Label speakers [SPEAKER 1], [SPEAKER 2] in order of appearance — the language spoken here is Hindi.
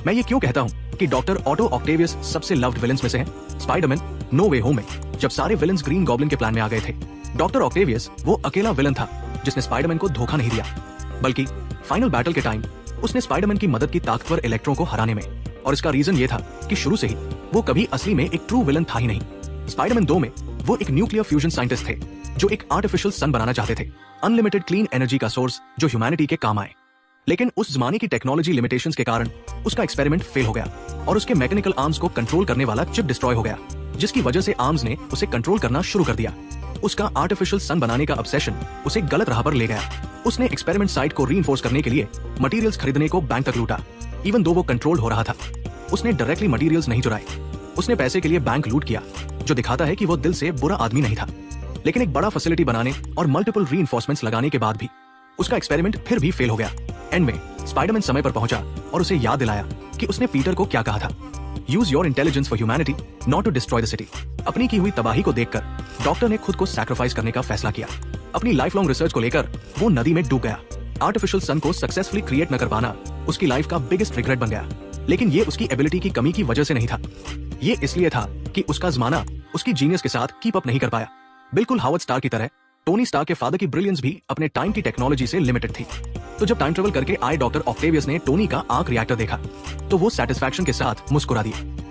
[SPEAKER 1] मैं ये क्यों कहता हूँ कि डॉक्टर ऑटो ऑक्टेवियस सबसे लव्ड विलन्स में से है? स्पाइडरमैन नो वे होम में जब सारे विलन्स ग्रीन गॉब्लिन के प्लान में आ गए थे, डॉक्टर ऑक्टेवियस वो अकेला विलन था जिसने स्पाइडरमैन को धोखा नहीं दिया, बल्कि फाइनल बैटल के टाइम उसने स्पाइडरमैन की मदद की ताकतवर इलेक्ट्रो को हराने में। और इसका रीजन ये था कि शुरू से ही वो कभी असली में एक ट्रू विलन था ही नहीं। स्पाइडरमैन 2 में वो एक न्यूक्लियर फ्यूजन साइंटिस्ट थे जो एक आर्टिफिशियल सन बनाना चाहते थे, अनलिमिटेड क्लीन एनर्जी का सोर्स जो ह्यूमैनिटी के काम आए। लेकिन उस जमाने की टेक्नोलॉजी लिमिटेशंस के कारण उसका एक्सपेरिमेंट फेल हो गया और उसके मैकेनिकल आर्म्स को कंट्रोल करने वाला चिप डिस्ट्रॉय हो गया, जिसकी वजह से आर्म्स ने उसे कंट्रोल करना शुरू कर दिया। उसका आर्टिफिशियल सन बनाने का ऑब्सेशन उसे गलत राह पर ले गया। उसने एक्सपेरिमेंट साइट को रीइंफोर्स करने के लिए मटेरियल्स खरीदने को बैंक तक लूटा, इवन दो वो कंट्रोल हो रहा था। उसने डायरेक्टली मटेरियल्स नहीं चुराए, उसने पैसे के लिए बैंक लूट किया, जो दिखाता है कि वो दिल से बुरा आदमी नहीं था। लेकिन एक बड़ा फैसिलिटी बनाने और मल्टीपल रीइंफोर्समेंट्स लगाने के बाद भी उसका एक्सपेरिमेंट फिर भी फेल हो गया। एंड में स्पाइडरमैन समय पर पहुंचा और उसे याद दिलाया कि उसने पीटर को क्या कहा था, use your intelligence for humanity not to destroy the city. अपनी की हुई तबाही को देखकर डॉक्टर ने खुद को सैक्रिफाइस करने का फैसला किया। अपनी लाइफ लॉन्ग रिसर्च को लेकर वो नदी में डूब गया। आर्टिफिशियल सन को सक्सेसफुली क्रिएट न कर पाना उसकी लाइफ का बिगेस्ट रिग्रेट बन गया। लेकिन ये उसकी एबिलिटी की कमी की वजह से नहीं था, ये इसलिए था कि उसका जमाना उसकी जीनियस के साथ कीप अप नहीं कर पाया। बिल्कुल हावर्ड स्टार की तरह टोनी स्टार के फादर की ब्रिलियंस भी अपने टाइम की टेक्नोलॉजी से लिमिटेड थी। तो जब टाइम ट्रेवल करके आए डॉक्टर ऑक्टेवियस ने टोनी का आर्क रिएक्टर देखा तो वो सेटिस्फैक्शन के साथ मुस्कुरा दिया।